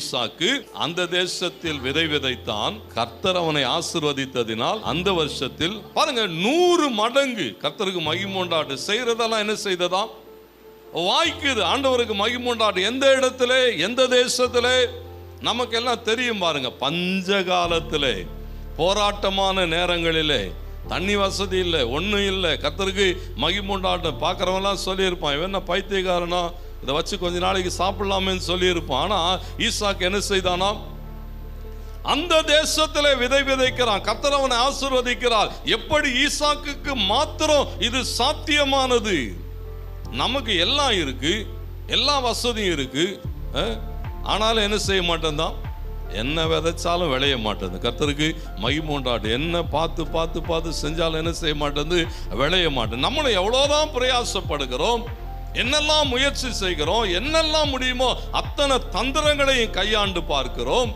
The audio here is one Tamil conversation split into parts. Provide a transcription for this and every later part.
ஈசாக்கு அந்த தேசத்தில் விதை விதைத்தான். கர்த்தர் அவனை ஆசீர்வதித்ததினால் அந்த வருஷத்தில் பாருங்க 100 மடங்கு கர்த்தருக்கு மகிமை உண்டாட்டு. செய்யறதெல்லாம் என்ன செய்ததாம்? வாய்க்குது. ஆண்டவருக்கு மகிமை உண்டாட்டு. எந்த இடத்துல, எந்த தேசத்திலே நமக்கெல்லாம் தெரியும் பாருங்க. பஞ்ச காலத்திலே, போராட்டமான நேரங்களிலே, தண்ணி வசதி இல்லை, ஒன்றும் இல்லை, கர்த்தருக்கு மகிமை உண்டாட்டம். பார்க்குறவங்களாம் சொல்லியிருப்பான், இவன் என்ன பைத்தியக்காரனா, இதை வச்சு கொஞ்ச நாளைக்கு சாப்பிடலாமேன்னு சொல்லியிருப்பான். ஆனால் ஈசாக்கு என்ன செய்தானா? அந்த தேசத்தில் விதை விதைக்கிறான். கர்த்தர் அவனை ஆசீர்வதிக்கிறார். எப்படி ஈசாக்குக்கு மாத்திரம் இது சாத்தியமானது? நமக்கு எல்லாம் இருக்கு, எல்லா வசதியும் இருக்கு, ஆனாலும் என்ன செய்ய மாட்டேன் தான், என்ன விதைச்சாலும் விளைய மாட்டேது. கர்த்தருக்கு மகிமை உண்டாட்டு. என்ன பார்த்து பார்த்து பார்த்து செஞ்சாலும் என்ன செய்ய மாட்டேது, விளைய மாட்டேன். நம்மளை எவ்வளோதான் பிரயாசப்படுகிறோம், என்னெல்லாம் முயற்சி செய்கிறோம், என்னெல்லாம் முடியுமோ அத்தனை தந்திரங்களையும் கையாண்டு பார்க்கிறோம்.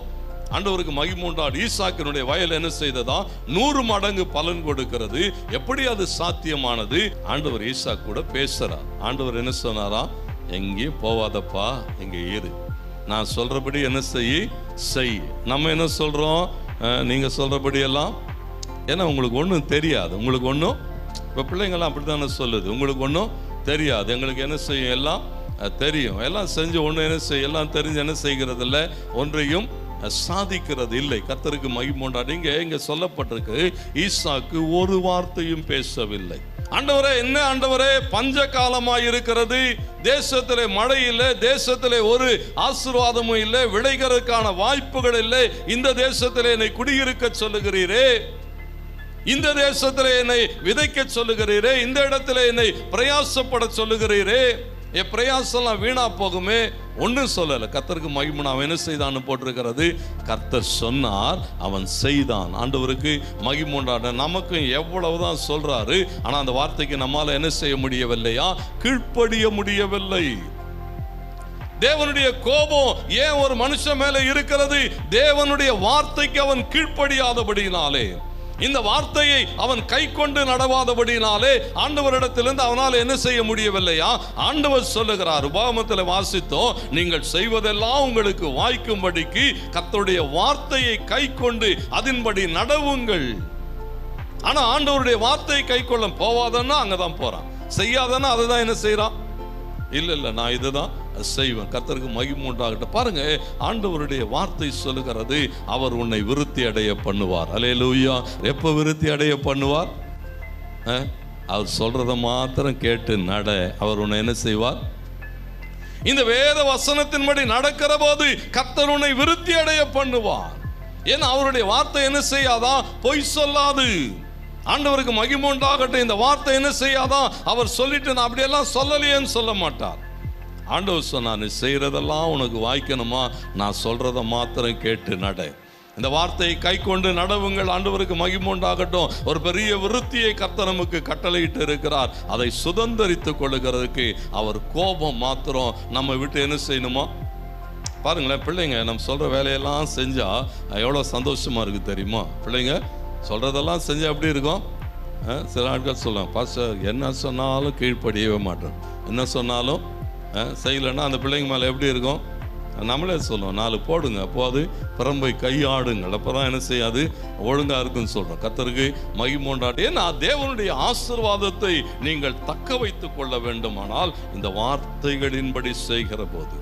ஆண்டவருக்கு மகிமை உண்டாட்டு. ஈசாக்கினுடைய வயல் என்ன செய்ததா? 100 மடங்கு பலன் கொடுக்கிறது. எப்படி அது சாத்தியமானது? ஆண்டவர் ஈசாக்கு கூட பேசுறார். ஆண்டவர் என்ன சொன்னாரா? எங்கேயும் போவாதப்பா, இங்க இரு, நான் சொல்றபடி என்ன செய். நம்ம என்ன சொல்றோம்? நீங்க சொல்றபடி எல்லாம், ஏன்னா உங்களுக்கு ஒன்றும் தெரியாது. உங்களுக்கு ஒன்றும், இப்போ பிள்ளைங்கள்லாம் அப்படித்தானே சொல்லுது, உங்களுக்கு ஒன்றும் தெரியாது, எங்களுக்கு என்ன செய்யும், எல்லாம் தெரியும், எல்லாம் செஞ்சு ஒன்று என்ன செய்ய, எல்லாம் தெரிஞ்சு என்ன செய்கிறது இல்லை, ஒன்றையும் சாதிக்கிறது இல்லை. கர்த்தருக்கு மகிமை உண்டாட்டு. இங்க சொல்லப்பட்டிருக்கு, ஈசாக்கு ஒரு வார்த்தையும் பேசவில்லை. ஆண்டவரே, என்ன ஆண்டவரே, பஞ்ச காலமாய் இருக்கிறது, தேசத்திலே மழை இல்லை, தேசத்திலே ஒரு ஆசீர்வாதமும் இல்லை, விளைகிறதுக்கான வாய்ப்புகள் இல்லை, இந்த தேசத்திலே என்னை குடியிருக்க சொல்லுகிறீரே, இந்த தேசத்திலே என்னை விதைக்க சொல்லுகிறீரே, இந்த இடத்துல என்னை பிரயாசப்பட சொல்லுகிறீரே, என் பிரயாசம்லாம் வீணா போகுமே. ஒன்றும் சொல்லலை. கர்த்தருக்கு மகிமை. அவன் என்ன செய்தான்னு போட்டிருக்கிறது. கர்த்தர் சொன்னார், அவன் செய்தான். ஆண்டவருக்கு மகிமை உண்டாட்ட. நமக்கும் எவ்வளவுதான் சொல்றாரு, ஆனா அந்த வார்த்தைக்கு நம்மால என்ன செய்ய முடியவில்லையா? கீழ்ப்படிய முடியவில்லை. தேவனுடைய கோபம் ஏன் ஒரு மனுஷன் மேல இருக்கிறது? தேவனுடைய வார்த்தைக்கு அவன் கீழ்ப்படியாதபடினாலே, இந்த வார்த்தையை அவன் கை கொண்டு நடவாதபடினாலே ஆண்டவரிடத்திலிருந்து அவனால் என்ன செய்ய முடியவில்லையா? ஆண்டவர் சொல்லுகிறார், உபாகமத்தில் வாசித்தோம், நீங்கள் செய்வதெல்லாம் உங்களுக்கு வாய்க்கும்படிக்கு கர்த்தருடைய வார்த்தையை கை கொண்டு அதன்படி நடவுங்கள். ஆனா ஆண்டவருடைய வார்த்தையை கை கொள்ள போவாதன்னா அங்கதான் போறான், செய்யாதன்னா அதை தான் என்ன செய்யறான். இல்ல நான் இதுதான் செய்வேன். கர்த்தருக்கு மகிமை உண்டாகட்டும். பாருங்க, ஆண்டவருடைய வார்த்தை சொல்லுகிறது, அவர் உன்னை விருத்தி அடைய பண்ணுவார். அல்லேலூயா. எப்ப விருத்தி அடைய பண்ணுவார்? அவர் சொல்றத மாத்திரம் கேட்டு நட, அவர் உன்னை என்ன செய்வார்? இந்த வேத வசனத்தின்படி நடக்கிற போது கர்த்தர் உன்னை விருத்தி அடைய பண்ணுவார். ஏன்னா அவருடைய வார்த்தை என்ன செய்யாதான்? பொய் சொல்லாது. ஆண்டவருக்கு மகிமை உண்டாகட்டும். இந்த வார்த்தை என்ன செய்யாதான்? அவர் சொல்லிட்டு நான் அப்படியெல்லாம் சொல்லலையேன்னு சொல்ல மாட்டார். ஆண்டவர் சொன்னார், நீ செய்யறதெல்லாம் உனக்கு வாய்க்கணுமா, நான் சொல்றத மாத்திரம் கேட்டு நட. இந்த வார்த்தையை கை கொண்டு நடவுங்கள். ஆண்டவருக்கு மகிமை உண்டாகட்டும். ஒரு பெரிய விருத்தியை கர்த்தர் நமக்கு கட்டளையிட்டு இருக்கிறார். அதை சுதந்தரித்துக் கொள்ளுகிறதுக்கு அவர் கோபம் மாத்திரம் நம்ம விட்டு என்ன செய்யணுமா? பாருங்களேன், பிள்ளைங்க நம்ம சொல்ற வேலையெல்லாம் செஞ்சா எவ்வளோ சந்தோஷமா இருக்கு தெரியுமா? பிள்ளைங்க சொல்றதெல்லாம் செஞ்சா எப்படி இருக்கும்? சில ஆட்கள் சொல்லுவாங்க, பாஸ்டர் என்ன சொன்னாலும் கீழ்ப்படியவே மாட்டோம், என்ன சொன்னாலும் செய்யலைன்னா அந்த பிள்ளைங்க மேலே எப்படி இருக்கும்? நம்மளே சொல்லுவோம், 4 போடுங்க, அப்போ அது பரம்பை கையாடுங்கள், அப்போ தான் என்ன செய்யாது, ஒழுங்காக இருக்குன்னு சொல்கிறோம். கர்த்தருக்கு மகிமை உண்டாட்டு. ஏன்னா தேவனுடைய ஆசீர்வாதத்தை நீங்கள் தக்க வைத்துக் கொள்ள வேண்டுமானால் இந்த வார்த்தைகளின்படி செய்கிற போது,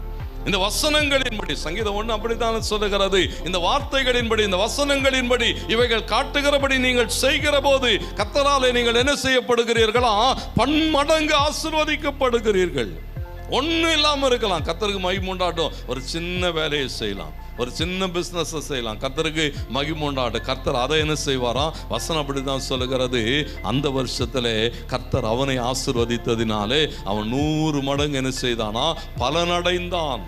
இந்த வசனங்களின்படி, சங்கீதம் 1 அப்படித்தான் சொல்லுகிறது, இந்த வார்த்தைகளின்படி, இந்த வசனங்களின்படி இவைகள் காட்டுகிறபடி நீங்கள் செய்கிற போது கர்த்தராலே நீங்கள் என்ன செய்யப்படுகிறீர்களா? பன்மடங்கு ஆசீர்வதிக்கப்படுகிறீர்கள். ஒன்றும் இல்லாமல் இருக்கலாம், கர்த்தருக்கு மகிமை உண்டாட்டும். ஒரு சின்ன வேலையை செய்யலாம், ஒரு சின்ன பிஸ்னஸ் செய்யலாம், கர்த்தருக்கு மகிமை உண்டாட்டும். கர்த்தர் அதை என்ன செய்வாராம்? வசனம் அப்படிதான் சொல்லுகிறது. அந்த வருஷத்துல கர்த்தர் அவனை ஆசீர்வதித்ததினாலே அவன் 100 மடங்கு என்ன செய்தானா? பலனடைந்தான்.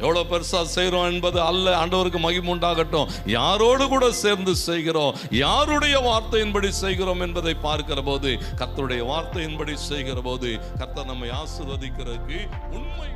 எவ்வளோ பெருசா செய்கிறோம் என்பது அல்ல. ஆண்டவருக்கு மகிமை உண்டாகட்டும். யாரோடு கூட சேர்ந்து செய்கிறோம், யாருடைய வார்த்தையின்படி செய்கிறோம் என்பதை பார்க்கிற போது, கர்த்தருடைய வார்த்தையின்படி செய்கிற போது கர்த்தர் நம்மை ஆசீர்வதிக்கிறதுக்கு உண்மை